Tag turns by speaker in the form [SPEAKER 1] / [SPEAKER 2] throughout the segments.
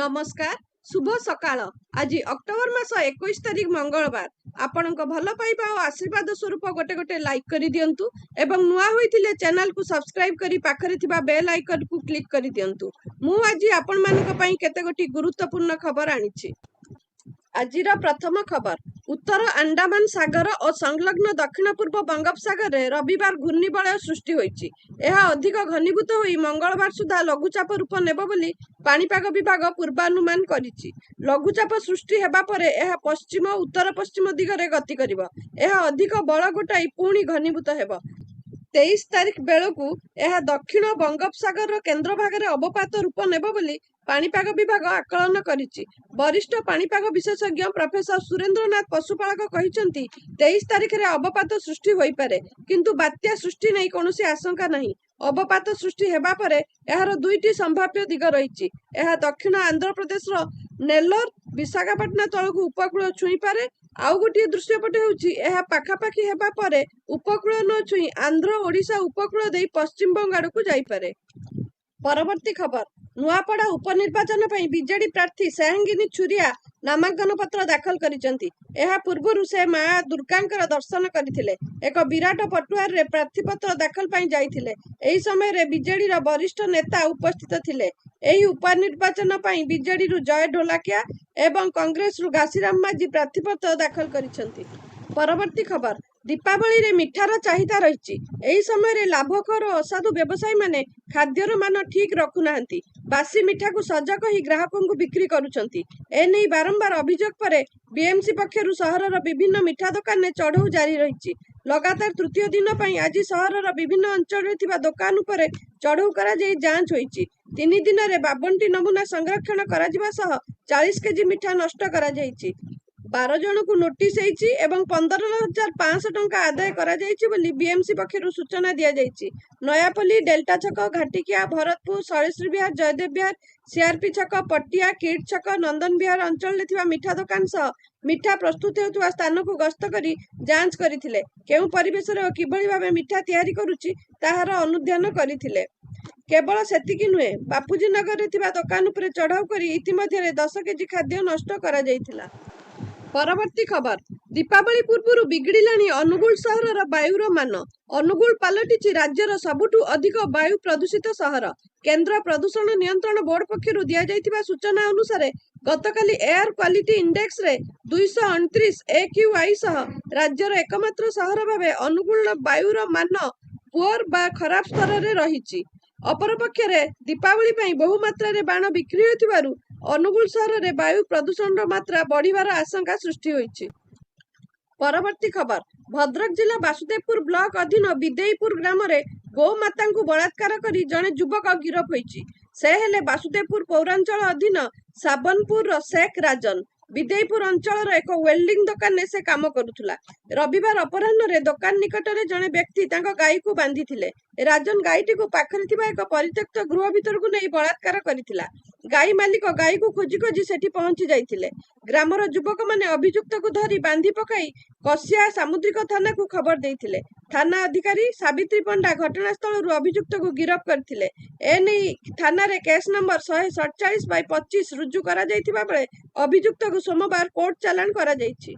[SPEAKER 1] नमस्कार शुभ सकाळ। आज अक्टोबर मास 21 तारिख मंगलवार। आपणक भल पाइबा और आशीर्वाद स्वरूप गोटे गोटे लाइक कर दिंतु एवं नुआ होइथिले चैनल को सब्सक्राइब करी पाखरे थिबा बेल आइकन को क्लिक कर दिंतु। मु आज आपण मानक पई केते गोटी गुरुत्वपूर्ण खबर आनिछि। आजिर प्रथम खबर, उत्तर अंडमान सागर और संलग्न दक्षिण पूर्व बंगोपसागर में रविवार घूर्णिबलय सृष्टि होइछि। यह अधिक घनीभूत होई मंगलवार सुधा लघुचाप रूप नेब बोली पाणीपाग विभाग पूर्वानुमान करिछि। लघुचाप सृष्टि हेबा परे यह पश्चिम उत्तर पश्चिम दिगरे गति करिब। यह अधिक बल गोटाई पुणी घनीभूत हेब। 23 तारिख बेलू यह दक्षिण बंगोपसागर केन्द्र भाग अवपात रूप नेब बोली पाणीपाग विभाग आकलन करिछि। वरिष्ठ पाणीपाग विशेषज्ञ प्रोफेसर सुरेंद्रनाथ पशुपालक कहिसेंति 23 तारिख रे अवपात सृष्टि होई पारे, किंतु बात्या सृष्टि नहीं कोनोसी आशंका नहीं। अवपात सृष्टि हेबा परे एहार दुईटी संभाव्य दिग रहिछि। यह दक्षिण आंध्र प्रदेश नेल्लोर विशाखापट्टनम तळकु उपकूल छुई पारे। आउ गोटे दृश्यपट होउछि यह पाखापाखि हेबा परे उपकूल न छुई आंध्र ओडिशा उपकूल देई पश्चिम बंगाल आड़कु जाई पारे। परवर्ती खबर, नुआपड़ा उपनिर्वाचन पर बीजेडी प्रार्थी सहांगिनी छुरिया नामांकन पत्र दाखल करिसेंति। एहा पूर्वरु से मां दुर्गांकर दर्शन करथिले। एक विराट पटुआर रे प्रार्थी पत्र दाखल पई जाइथिले। एही समय रे बीजेडी रा वरिष्ठ नेता उपस्थित थिले। एही उपनिर्वाचन पई बीजेडी रु जय ढोलाकिया एवं कांग्रेस रु घासीराम माझी प्रार्थी पत्र दाखल करिसेंति। परवर्ती खबर, दीपावली रे मिठार चाहिदा रहिछि। एही समय रे लाभकर और असाधु व्यवसायी माने खाद्यर मान ठीक रखु नाहंती। बासी मिठा को सजा कही ग्राहकों को बिक्री करुछंती। ए नै बारंबार अभियोग परे बीएमसी पक्षरु सहरर विभिन्न मिठा दुकान ने चढ़ऊ जारी रहिछि। लगातार तृतीय दिन पई आज सहरर विभिन्न अंचल रे थिबा दुकान उपरे चढ़ऊ करा जाई जांच होइछि। 3 दिन रे 52टी नमूना संरक्षण करा जिबा सह 40 केजी मिठा नष्ट करा जाइछि। 12 जन को नोटिस होइछि एवं 15,500 टंका आदाय करा जाइछि बोली बीएमसी पक्षरु सूचना दिया जाइछि। नयापल्ली, डेल्टा छक, घाटिकिया, भरतपुर, सरेश्वर विहार, जयदेव विहार, सीआरपी छक, पटिया, किड छक, नंदन विहार अंचल थिबा मिठा दुकान सह मिठा प्रस्तुत हेउथुवा स्थान को गस्त करी जांच करिथिले। केउ परिवेश रे किभଳି भाबे मिठा तयारी करूछि ताहार अनुध्यान करिथिले। केवल सेतिकी नुहे, बापूजी नगर रे थिबा दुकान उपरे चढ़ाऊ करी इतिमध्ये 10 केजी खाद्य नष्ट करा जाइथिला। परवर्ती खबर, दीपावली पूर्व बिगड़िलानी अनुगुल सहरर वायुर मान। अनुगुल पलटिछि राज्यर सबुठु अधिक वायु प्रदूषित सहर। केंद्र प्रदूषण नियंत्रण बोर्ड पक्षरु दिया जाइथिबा सूचना अनुसार गतकाली एयर क्वालिटी इंडेक्स रे 229 AQI सह राज्यर एकमात्र सहर भाबे अनुगुल वायुर मान पुअर बा खराब स्तर रे रहिछि। अपरपक्ष रे दीपावली पई बहु मात्रा रे बाण बिक्री होइथिबारु अनुगुल सहर रे वायु प्रदूषण मात्रा बढ़िबार आशंका सृष्टि होइछि। परवर्ती खबर, भद्रक जिला वासुदेवपुर ब्लॉक अधीन विदेईपुर ग्राम रे गोमाता को बलात्कार करी जने युवक गिरफ होइछि। से हेले वासुदेवपुर पौरांचल अधीन साबनपुर शेख राजन। विदेईपुर अंचल एक वेल्डिंग दुकान ने से काम करुथुला। रविवार अपराह्न रे दुकान निकट रे जने व्यक्ति तांको गाई को बांधी थिले। राजन गाईटी को पाखरे थिबा एक परित्यक्त गृह भीतर को नहीं बलात्कार करिथिला। गाई मालिक गाई को खोजी खोजी सेठी पहुंची जाइथिले। ग्रामर युवक माने अभियुक्त को धरी बांधी पकाई कसिया सामुद्रिक थाना को खबर देइथिले। थाना अधिकारी सावित्री पंडा घटनास्थल रु अभियुक्त को गिरफ करथिले। ए नै थाना रे केस नंबर 147/25 रुजु करा जाइथिबा बेले अभियुक्त को सोमवार कोर्ट चालान करा जाइछि।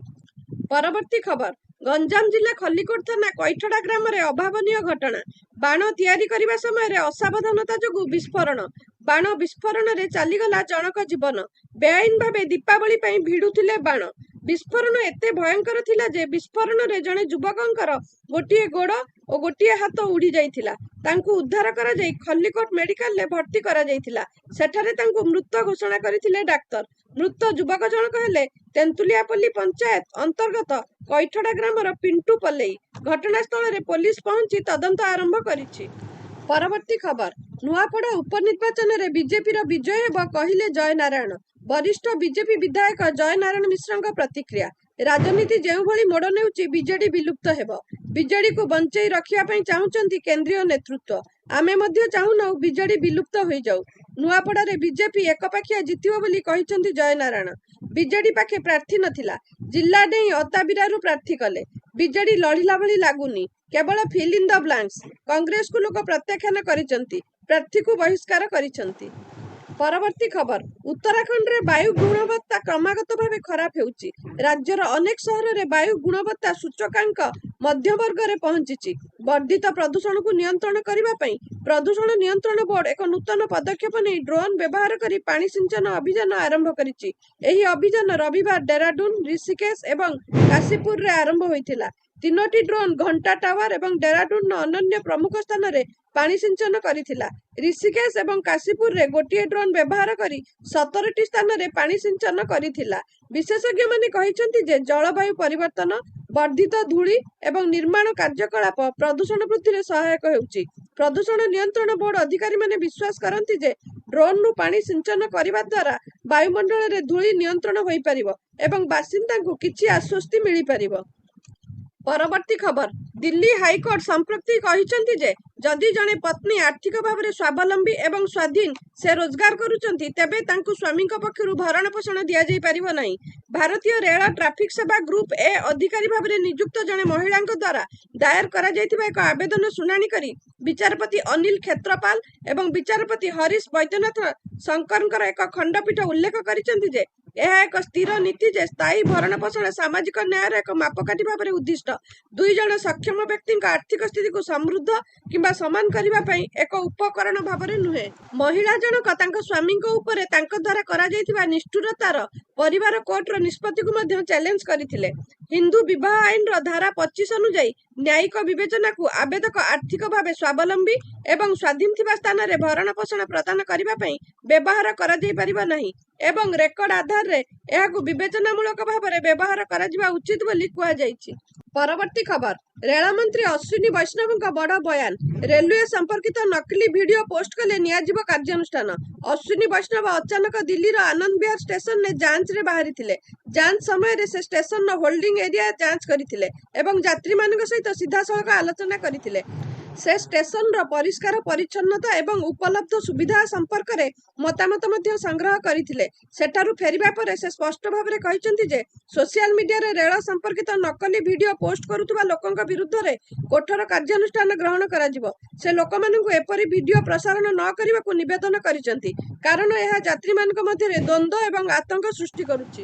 [SPEAKER 1] परवर्ती खबर, गंजाम जिला खल्लीकोट थाना कैठड़ा ग्राम रे अभावनीय घटना। बाण तैयारी करिबा समय रे असावधानता जोगु विस्फोरण। बाण विस्फोरण रे चालीगला जनक जीवन। बेआईन भावे दीपावली पई भिडुथिले बाण। विस्फोरण एते भयंकर थिला जे विस्फोरण रे जने युवकंकर गोटिए गोड़ और गोटिए हाथ उड़ी जाइथिला। तांकु उद्धार करा जाई खल्लीकोट मेडिकल ले भर्ती करा जाइथिला। सेठारे तांकु मृत घोषणा करिथिले डाक्तर। मृत युवक जनक हेले तेंतुलियापल्ली पंचायत अंतर्गत कैठड़ा ग्रामर पिंटू पल्लेई। घटनास्थल रे पुलिस पहुंची तदंत आरंभ करिछि। परवर्ती खबर, नुआपड़ा उपनिर्वाचन रे बीजेपी रो विजय हेब कहिले जय नारायण। वरिष्ठ बीजेपी विधायक जय नारायण मिश्र प्रतिक्रिया, राजनीति जो भली मोड़ नेउछि बीजेडी विलुप्त हेब। बीजेडी को बंचई रखिया पई चाहुचंती केंद्रीय नेतृत्व। आमे मध्य चाहुना बीजेडी विलुप्त होई जाऊ। नुआपड़ा रे बीजेपी एकपाखिया जितिबो बोली कहिचंती जय नारायण। बीजेडी पाखे प्रार्थी नथिला, जिल्ला डेई अताबिरारु प्रार्थी कले। बीजेडी लढिला भली लागुनी, केवल fill in the blanks. Congress को लोक प्रत्याख्यान करिचंती, प्रार्थी को बहिष्कार करिचंती। ପରବର୍ତ୍ତୀ ଖବର ଉତ୍ତରାଖଣ୍ଡରେ ବାୟୁ ଗୁଣବତ୍ତା କ୍ରମାଗତ ଭାବେ ଖରାପ ହେଉଛି। ରାଜ୍ୟର ଅନେକ ସହରରେ ବାୟୁ ଗୁଣବତ୍ତା ସୂଚକାଙ୍କ ମଧ୍ୟବର୍ଗରେ ପହଞ୍ଚିଛି। ବର୍ଦ୍ଧିତ ପ୍ରଦୂଷଣକୁ ନିୟନ୍ତ୍ରଣ କରିବା ପାଇଁ ପ୍ରଦୂଷଣ ନିୟନ୍ତ୍ରଣ ବୋର୍ଡ ଏକ ନୂତନ ପଦକ୍ଷେପ ନେଇ ଡ୍ରୋନ୍ ବ୍ୟବହାର କରି ପାଣି ସିଞ୍ଚନ ଅଭିଯାନ ଆରମ୍ଭ କରିଛି। ଏହି ଅଭିଯାନ ରବିବାର ଡେରାଡୁନ, ଋଷିକେଶ ଏବଂ କାଶୀପୁରରେ ଆରମ୍ଭ ହୋଇଥିଲା। 3ଟି ଡ୍ରୋନ୍ ଘଣ୍ଟା ଟାୱାର ଏବଂ ଡେରାଡୁନର ଅନ୍ୟାନ୍ୟ ପ୍ରମୁଖ ସ୍ଥାନରେ ପାଣି ସିଞ୍ଚନ କରିଥିଲା। ଋଷିକେଶ ଏବଂ କାଶୀପୁରରେ ଗୋଟିଏ ଡ୍ରୋନ୍ ବ୍ୟବହାର କରି 17ଟି ସ୍ଥାନରେ ପାଣି ସିଞ୍ଚନ କରିଥିଲା। ବିଶେଷଜ୍ଞମାନେ କହିଛନ୍ତି ଯେ ଜଳବାୟୁ ପରିବର୍ତ୍ତନ, ବର୍ଦ୍ଧିତ ଧୂଳି ଏବଂ ନିର୍ମାଣ କାର୍ଯ୍ୟକଳାପ ପ୍ରଦୂଷଣ ବୃଦ୍ଧିରେ ସହାୟକ ହେଉଛି। ପ୍ରଦୂଷଣ ନିୟନ୍ତ୍ରଣ ବୋର୍ଡ ଅଧିକାରୀମାନେ ବିଶ୍ୱାସ କରନ୍ତି ଯେ ଡ୍ରୋନ୍ରୁ ପାଣି ସିଞ୍ଚନ କରିବା ଦ୍ୱାରା ବାୟୁମଣ୍ଡଳରେ ଧୂଳି ନିୟନ୍ତ୍ରଣ ହୋଇପାରିବ ଏବଂ ବାସିନ୍ଦାଙ୍କୁ କିଛି ଆଶ୍ୱସ୍ତି ମିଳିପାରିବ। ପରବର୍ତ୍ତୀ ଖବର ଦିଲ୍ଲୀ ହାଇକୋର୍ଟ ସମ୍ପ୍ରତି କହିଛନ୍ତି ଯେ ଯଦି ଜଣେ ପତ୍ନୀ ଆର୍ଥିକ ଭାବରେ ସ୍ୱାବଲମ୍ବୀ ଏବଂ ସ୍ୱାଧୀନ ସେ ରୋଜଗାର କରୁଛନ୍ତି ତେବେ ତାଙ୍କୁ ସ୍ୱାମୀଙ୍କ ପକ୍ଷରୁ ଭରଣପୋଷଣ ଦିଆଯାଇ ପାରିବ ନାହିଁ। ଭାରତୀୟ ରେଳ ଟ୍ରାଫିକ୍ ସେବା ଗ୍ରୁପ ଏ ଅଧିକାରୀ ଭାବରେ ନିଯୁକ୍ତ ଜଣେ ମହିଳାଙ୍କ ଦ୍ୱାରା ଦାୟର କରାଯାଇଥିବା ଏକ ଆବେଦନ ଶୁଣାଣି କରି ବିଚାରପତି ଅନିଲ କ୍ଷେତ୍ରପାଲ ଏବଂ ବିଚାରପତି ହରିଶ ବୈଦ୍ୟନାଥ ଶଙ୍କରଙ୍କର ଏକ ଖଣ୍ଡପୀଠ ଉଲ୍ଲେଖ କରିଛନ୍ତି ଯେ ଏହା ଏକ ସ୍ଥିର ନୀତି ଯେ ସ୍ଥାୟୀ ଭରଣପୋଷଣ ସାମାଜିକ ନ୍ୟାୟର ଏକ ମାପକାଠି ଭାବରେ ଉଦ୍ଦିଷ୍ଟ। ଦୁଇ ଜଣ ସକ୍ଷମ ବ୍ୟକ୍ତିଙ୍କ ଆର୍ଥିକ ସ୍ଥିତିକୁ ସମୃଦ୍ଧ କିମ୍ବା ସମାନ କରିବା ପାଇଁ ଏକ ଉପକରଣ ଭାବରେ ନୁହେଁ। ମହିଳା ଜଣକ ତାଙ୍କ ସ୍ୱାମୀଙ୍କ ଉପରେ ତାଙ୍କ ଦ୍ୱାରା କରାଯାଇଥିବା ନିଷ୍ଠୁରତାର ପରିବାର କୋର୍ଟର ନିଷ୍ପତ୍ତିକୁ ମଧ୍ୟ ଚ୍ୟାଲେଞ୍ଜ କରିଥିଲେ। ହିନ୍ଦୁ ବିବାହ ଆଇନର ଧାରା 25 ଅନୁଯାୟୀ ନ୍ୟାୟିକ ବିବେଚନାକୁ ଆବେଦକ ଆର୍ଥିକ ଭାବେ ସ୍ୱାବଲମ୍ବୀ ଏବଂ ସ୍ୱାଧୀନ ଥିବା ସ୍ଥାନରେ ଭରଣପୋଷଣ ପ୍ରଦାନ କରିବା ପାଇଁ ବ୍ୟବହାର କରାଯାଇପାରିବ ନାହିଁ ଏବଂ ରେକର୍ଡ ଆଧାରରେ ଏହାକୁ ବିବେଚନାମୂଳକ ଭାବରେ ବ୍ୟବହାର କରାଯିବା ଉଚିତ ବୋଲି କୁହାଯାଇଛି। ପରବର୍ତ୍ତୀ ଖବର ରେଳମନ୍ତ୍ରୀ ଅଶ୍ୱିନୀ ବୈଷ୍ଣବଙ୍କ ବଡ଼ ବୟାନ। ରେଲୱେ ସମ୍ପର୍କିତ ନକଲି ଭିଡିଓ ପୋଷ୍ଟ କଲେ ନିଆଯିବ କାର୍ଯ୍ୟାନୁଷ୍ଠାନ। ଅଶ୍ୱିନୀ ବୈଷ୍ଣବ ଅଚାନକ ଦିଲ୍ଲୀର ଆନନ୍ଦ ବିହାର ଷ୍ଟେସନରେ ଯାଞ୍ଚରେ ବାହାରିଥିଲେ। ଯାଞ୍ଚ ସମୟରେ ସେ ଷ୍ଟେସନର ହୋଲ୍ଡିଂ ଏରିଆ ଯାଞ୍ଚ କରିଥିଲେ ଏବଂ ଯାତ୍ରୀମାନଙ୍କ ସହିତ ସିଧାସଳଖ ଆଲୋଚନା କରିଥିଲେ। ସେ ଷ୍ଟେସନର ପରିଷ୍କାର ପରିଚ୍ଛନ୍ନତା ଏବଂ ଉପଲବ୍ଧ ସୁବିଧା ସମ୍ପର୍କରେ ମତାମତ ମଧ୍ୟ ସଂଗ୍ରହ କରିଥିଲେ। ସେଠାରୁ ଫେରିବା ପରେ ସେ ସ୍ପଷ୍ଟ ଭାବରେ କହିଛନ୍ତି ଯେ ସୋସିଆଲ ମିଡିଆରେ ରେଳ ସମ୍ପର୍କିତ ନକଲି ଭିଡିଓ ପୋଷ୍ଟ କରୁଥିବା ଲୋକଙ୍କ ବିରୁଦ୍ଧରେ କଠୋର କାର୍ଯ୍ୟାନୁଷ୍ଠାନ ଗ୍ରହଣ କରାଯିବ। ସେ ଲୋକମାନଙ୍କୁ ଏପରି ଭିଡିଓ ପ୍ରସାରଣ ନ କରିବାକୁ ନିବେଦନ କରିଛନ୍ତି କାରଣ ଏହା ଯାତ୍ରୀମାନଙ୍କ ମଧ୍ୟରେ ଦ୍ୱନ୍ଦ୍ୱ ଏବଂ ଆତଙ୍କ ସୃଷ୍ଟି କରୁଛି।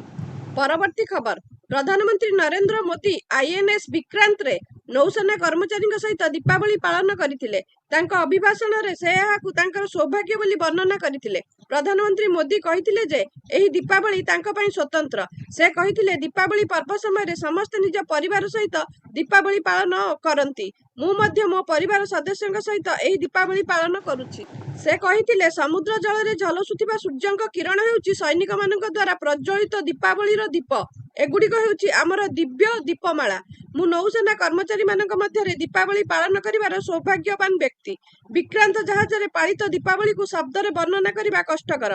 [SPEAKER 1] ପରବର୍ତ୍ତୀ ଖବର ପ୍ରଧାନମନ୍ତ୍ରୀ ନରେନ୍ଦ୍ର ମୋଦି ଆଇଏନ୍ଏସ୍ ବିକ୍ରାନ୍ତରେ ନୌସେନା କର୍ମଚାରୀଙ୍କ ସହିତ ଦୀପାବଳି ପାଳନ କରିଥିଲେ। ତାଙ୍କ ଅଭିଭାଷଣରେ ସେ ଏହାକୁ ତାଙ୍କର ସୌଭାଗ୍ୟ ବୋଲି ବର୍ଣ୍ଣନା କରିଥିଲେ। ପ୍ରଧାନମନ୍ତ୍ରୀ ମୋଦି କହିଥିଲେ ଯେ ଏହି ଦୀପାବଳି ତାଙ୍କ ପାଇଁ ସ୍ୱତନ୍ତ୍ର। ସେ କହିଥିଲେ ଦୀପାବଳି ପର୍ବ ସମୟରେ ସମସ୍ତେ ନିଜ ପରିବାର ସହିତ ଦୀପାବଳି ପାଳନ କରନ୍ତି। ମୁଁ ମଧ୍ୟ ମୋ ପରିବାର ସଦସ୍ୟଙ୍କ ସହିତ ଏହି ଦୀପାବଳି ପାଳନ କରୁଛି। ସେ କହିଥିଲେ ସମୁଦ୍ର ଜଳରେ ଝଲସୁଥିବା ସୂର୍ଯ୍ୟଙ୍କ କିରଣ ହେଉଛି ସୈନିକମାନଙ୍କ ଦ୍ୱାରା ପ୍ରଜ୍ୱଳିତ ଦୀପାବଳିର ଦୀପ। ଏଗୁଡ଼ିକ ହେଉଛି ଆମର ଦିବ୍ୟ ଦୀପମାଳା। ମୁଁ ନୌସେନା କର୍ମଚାରୀମାନଙ୍କ ମଧ୍ୟରେ ଦୀପାବଳି ପାଳନ କରିବାର ସୌଭାଗ୍ୟବାନ ବ୍ୟକ୍ତି। ବିକ୍ରାନ୍ତ ଜାହାଜରେ ପାଳିତ ଦୀପାବଳିକୁ ଶବ୍ଦରେ ବର୍ଣ୍ଣନା କରିବା କଷ୍ଟକର।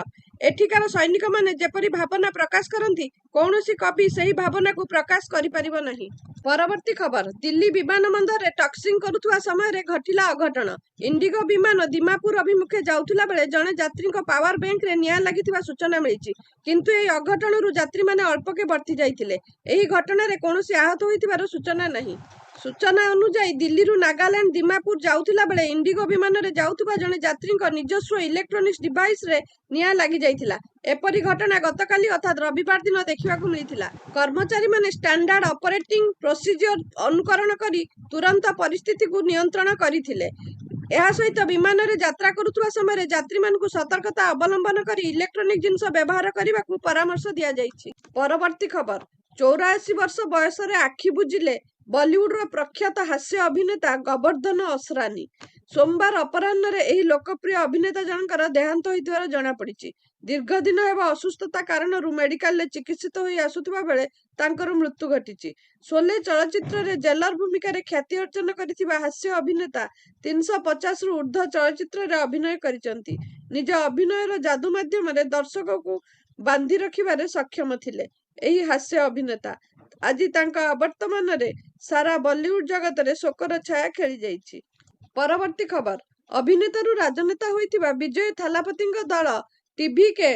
[SPEAKER 1] ଏଠିକାର ସୈନିକମାନେ ଯେପରି ଭାବନା ପ୍ରକାଶ କରନ୍ତି କୌଣସି କବି ସେହି ଭାବନାକୁ ପ୍ରକାଶ କରିପାରିବ ନାହିଁ। ପରବର୍ତ୍ତୀ ଖବର ଦିଲ୍ଲୀ ବିମାନ ବନ୍ଦରରେ ଟକ୍ସିଂ କରୁଥିବା ସମୟରେ ଘଟିଲା ଅଘଟଣ। ଇଣ୍ଡିଗୋ ବିମାନ ଦିମାପୁର ଅଭିମୁଖେ ଯାଉଥିଲା ବେଳେ ଜଣେ ଯାତ୍ରୀଙ୍କ ପାୱାର ବ୍ୟାଙ୍କରେ ନିଆଁ ଲାଗିଥିବା ସୂଚନା ମିଳିଛି କିନ୍ତୁ ଏହି ଅଘଟଣରୁ ଯାତ୍ରୀମାନେ ଅଳ୍ପକେ ବର୍ତ୍ତି ଯାଇଥିଲେ। ଏହି ଘଟଣାରେ କୌଣସି ଆହତ ହୋଇଥିବାର ସୂଚନା ନାହିଁ। ସୂଚନା ଅନୁଯାୟୀ ଦିଲ୍ଲୀରୁ ନାଗାଲାଣ୍ଡ ଦିମାପୁର ଯାଉଥିଲା ବେଳେ ଇଣ୍ଡିଗୋ ବିମାନରେ ଯାଉଥିବା ଜଣେ ଯାତ୍ରୀଙ୍କ ନିଜସ୍ୱ ଇଲେକ୍ଟ୍ରୋନିକ୍ସ ଡିଭାଇସରେ ନିଆଁ ଲାଗିଯାଇଥିଲା। ଏପରି ଘଟଣା ଗତକାଲି ଅର୍ଥାତ୍ ରବିବାର ଦିନ ଦେଖିବାକୁ ମିଳିଥିଲା। କର୍ମଚାରୀମାନେ ଷ୍ଟାଣ୍ଡାର୍ଡ ଅପରେଟିଂ ପ୍ରୋସିଜିଓର ଅନୁକରଣ କରି ତୁରନ୍ତ ପରିସ୍ଥିତିକୁ ନିୟନ୍ତ୍ରଣ କରିଥିଲେ। ଏହା ସହିତ ବିମାନରେ ଯାତ୍ରା କରୁଥିବା ସମୟରେ ଯାତ୍ରୀମାନଙ୍କୁ ସତର୍କତା ଅବଲମ୍ବନ କରି ଇଲେକ୍ଟ୍ରୋନିକ୍ ଜିନିଷ ବ୍ୟବହାର କରିବାକୁ ପରାମର୍ଶ ଦିଆଯାଇଛି। ପରବର୍ତ୍ତୀ ଖବର 84 ବର୍ଷ ବୟସରେ ଆଖି ବୁଜିଲେ ବଲିଉଡର ପ୍ରଖ୍ୟାତ ହାସ୍ୟ ଅଭିନେତା ଗୋବର୍ଦ୍ଧନ ଅସରାନୀ। ସୋମବାର ଅପରାହ୍ନରେ ଏହି ଲୋକପ୍ରିୟ ଅଭିନେତା ଜଣଙ୍କର ଦେହାନ୍ତ ହୋଇଥିବାର ଜଣାପଡ଼ିଛି। ଦୀର୍ଘ ଦିନ ହେବ ଅସୁସ୍ଥତା କାରଣରୁ ମେଡିକାଲରେ ଚିକିତ୍ସିତ ହୋଇ ଆସୁଥିବା ବେଳେ ତାଙ୍କର ମୃତ୍ୟୁ ଘଟିଛି। ଶୋଲେ ଚଳଚ୍ଚିତ୍ରରେ ଜେଲର ଭୂମିକାରେ ଖ୍ୟାତି ଅର୍ଜନ କରିଥିବା ହାସ୍ୟ ଅଭିନେତା 350ରୁ ଉର୍ଦ୍ଧ୍ୱ ଚଳଚ୍ଚିତ୍ରରେ ଅଭିନୟ କରିଛନ୍ତି। ନିଜ ଅଭିନୟର ଯାଦୁ ମାଧ୍ୟମରେ ଦର୍ଶକଙ୍କୁ ବାନ୍ଧି ରଖିବାରେ ସକ୍ଷମ ଥିଲେ ଏହି ହାସ୍ୟ ଅଭିନେତା। ଆଜି ତାଙ୍କ ଅବର୍ତ୍ତମାନରେ ସାରା ବଲିଉଡ ଜଗତରେ ଶୋକର ଛାୟା ଖେଳିଯାଇଛି। ପରବର୍ତ୍ତୀ ଖବର ଅଭିନେତାରୁ ରାଜନେତା ହୋଇଥିବା ବିଜୟ ଥାଲାପତିଙ୍କ ଦଳ ଟିଭିକେ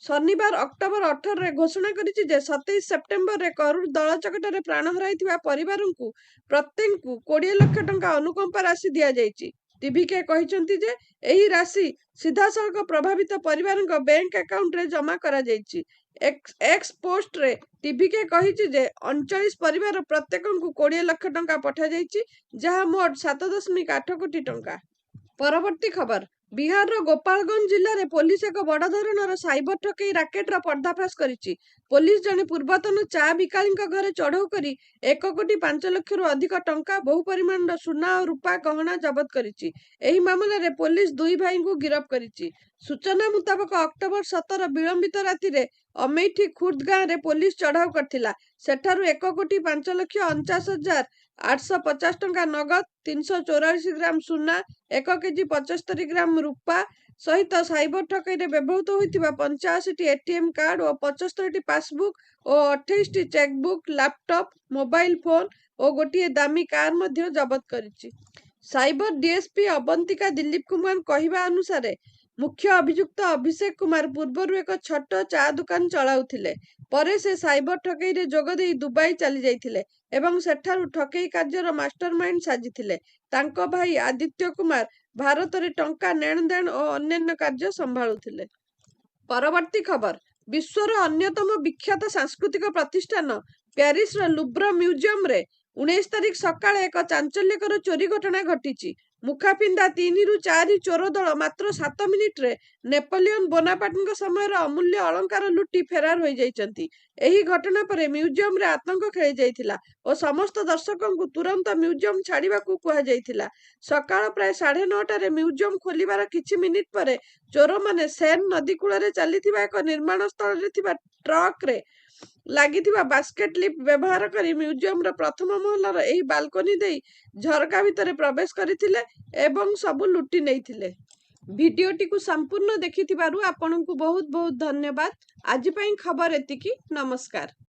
[SPEAKER 1] ଶନିବାର ଅକ୍ଟୋବର 18ରେ ଘୋଷଣା କରିଛି ଯେ 27 ସେପ୍ଟେମ୍ବରରେ କରୁଡ଼ ଦଳଚକଟାରେ ପ୍ରାଣ ହରାଇଥିବା ପରିବାରଙ୍କୁ ପ୍ରତ୍ୟେକଙ୍କୁ 20 ଲକ୍ଷ ଟଙ୍କା ଅନୁକମ୍ପା ରାଶି ଦିଆଯାଇଛି। ଟିଭିକେ କହିଛନ୍ତି ଯେ ଏହି ରାଶି ସିଧାସଳଖ ପ୍ରଭାବିତ ପରିବାରଙ୍କ ବ୍ୟାଙ୍କ ଆକାଉଣ୍ଟରେ ଜମା କରାଯାଇଛି। ଏକ୍ସ ପୋଷ୍ଟରେ ଟିଭିକେ କହିଛି ଯେ 39 ପରିବାର ପ୍ରତ୍ୟେକଙ୍କୁ 20 ଲକ୍ଷ ଟଙ୍କା ପଠାଯାଇଛି, ଯାହା ମୋଟ 7.8 କୋଟି ଟଙ୍କା। ପରବର୍ତ୍ତୀ ଖବର, ବିହାରର ଗୋପାଳଗଞ୍ଜ ଜିଲ୍ଲାରେ ପୋଲିସ ଏକ ବଡ଼ ଧରଣର ସାଇବର ଠକେଇ ରାକେଟର ପର୍ଦ୍ଦାଫାଶ କରିଛି। ପୋଲିସ ଜଣେ ପୂର୍ବତନ ଚା ବିକାଳୀଙ୍କ ଘରେ ଚଢ଼ଉ କରି 1.5 ଲକ୍ଷରୁ ଅଧିକ ଟଙ୍କା, ବହୁ ପରିମାଣର ସୁନା ଓ ରୂପା ଗହଣା ଜବତ କରିଛି। ଏହି ମାମଲାରେ ପୋଲିସ ଦୁଇ ଭାଇଙ୍କୁ ଗିରଫ କରିଛି। ସୂଚନା ମୁତାବକ ଅକ୍ଟୋବର 17 ବିଳମ୍ବିତ ରାତିରେ ଅମେଠି ଖୁର୍ଦ ଗାଁରେ ପୋଲିସ ଚଢ଼ଉ କରିଥିଲା। ସେଠାରୁ 1,49,49,850 ଟଙ୍କା ନଗଦ, 344 ଗ୍ରାମ ସୁନା, 1 କେଜି 75 ଗ୍ରାମ ରୂପା ସହିତ ସାଇବର ଠକେଇରେ ବ୍ୟବହୃତ ହୋଇଥିବା 85ଟି ଏଟିଏମ୍ କାର୍ଡ ଓ 75ଟି ପାସବୁକ୍ ଓ 28ଟି ଚେକବୁକ୍, ଲାପଟପ୍, ମୋବାଇଲ ଫୋନ ଓ ଗୋଟିଏ ଦାମୀ କାର୍ ମଧ୍ୟ ଜବତ କରିଛି। ସାଇବର ଡିଏସ୍ପି ଅବନ୍ତିକା ଦିଲ୍ଲୀପ କୁମାର କହିବା ଅନୁସାରେ ମୁଖ୍ୟ ଅଭିଯୁକ୍ତ ଅଭିଷେକ କୁମାର ପୂର୍ବରୁ ଏକ ଛୋଟ ଚା ଦୋକାନ ଚଳାଉଥିଲେ। ପରେ ସେ ସାଇବର ଠକେଇରେ ଯୋଗ ଦେଇ ଦୁବାଇ ଚାଲିଯାଇଥିଲେ ଏବଂ ସେଠାରୁ ଠକେଇ କାର୍ଯ୍ୟର ମାଷ୍ଟରମାଇଣ୍ଡ ସାଜିଥିଲେ। ତାଙ୍କ ଭାଇ ଆଦିତ୍ୟ କୁମାର ଭାରତରେ ଟଙ୍କା ନେଣଦେଣ ଓ ଅନ୍ୟାନ୍ୟ କାର୍ଯ୍ୟ ସମ୍ଭାଳୁଥିଲେ। ପରବର୍ତ୍ତୀ ଖବର, ବିଶ୍ୱର ଅନ୍ୟତମ ବିଖ୍ୟାତ ସାଂସ୍କୃତିକ ପ୍ରତିଷ୍ଠାନ ପ୍ୟାରିସର ଲୁଭ୍ର ମ୍ୟୁଜିୟମରେ 19 ତାରିଖ ସକାଳେ ଏକ ଚାଞ୍ଚଲ୍ୟକର ଚୋରି ଘଟଣା ଘଟିଛି। ମୁଖାପିନ୍ଧା 3ରୁ 4 ଚୋର ଦଳ ମାତ୍ର 7 ମିନିଟରେ ନେପୋଲିୟନ ବୋନାପାର୍ଟଙ୍କ ସମୟର ଅମୂଲ୍ୟ ଅଳଙ୍କାର ଲୁଟି ଫେରାର ହୋଇଯାଇଛନ୍ତି। ଏହି ଘଟଣା ପରେ ମ୍ୟୁଜିୟମରେ ଆତଙ୍କ ଖେଳିଯାଇଥିଲା ଓ ସମସ୍ତ ଦର୍ଶକଙ୍କୁ ତୁରନ୍ତ ମ୍ୟୁଜିୟମ ଛାଡ଼ିବାକୁ କୁହାଯାଇଥିଲା। ସକାଳ ପ୍ରାୟ 9:30ରେ ମ୍ୟୁଜିୟମ ଖୋଲିବାର କିଛି ମିନିଟ ପରେ ଚୋରମାନେ ସେନ୍ ନଦୀ କୂଳରେ ଚାଲିଥିବା ଏକ ନିର୍ମାଣ ସ୍ଥଳରେ ଥିବା ଟ୍ରକରେ ଲାଗିଥିବା ବାସ୍କେଟ ଲିଫ୍ଟ ବ୍ୟବହାର କରି ମ୍ୟୁଜିୟମର ପ୍ରଥମ ମହଲାର ଏହି ବାଲକୋନି ଦେଇ ଝରକା ଭିତରେ ପ୍ରବେଶ କରିଥିଲେ ଏବଂ ସବୁ ଲୁଟି ନେଇଥିଲେ। ଭିଡିଓଟିକୁ ସମ୍ପୂର୍ଣ୍ଣ ଦେଖିଥିବାରୁ ଆପଣଙ୍କୁ ବହୁତ ବହୁତ ଧନ୍ୟବାଦ। ଆଜି ପାଇଁ ଖବର ଏତିକି। ନମସ୍କାର।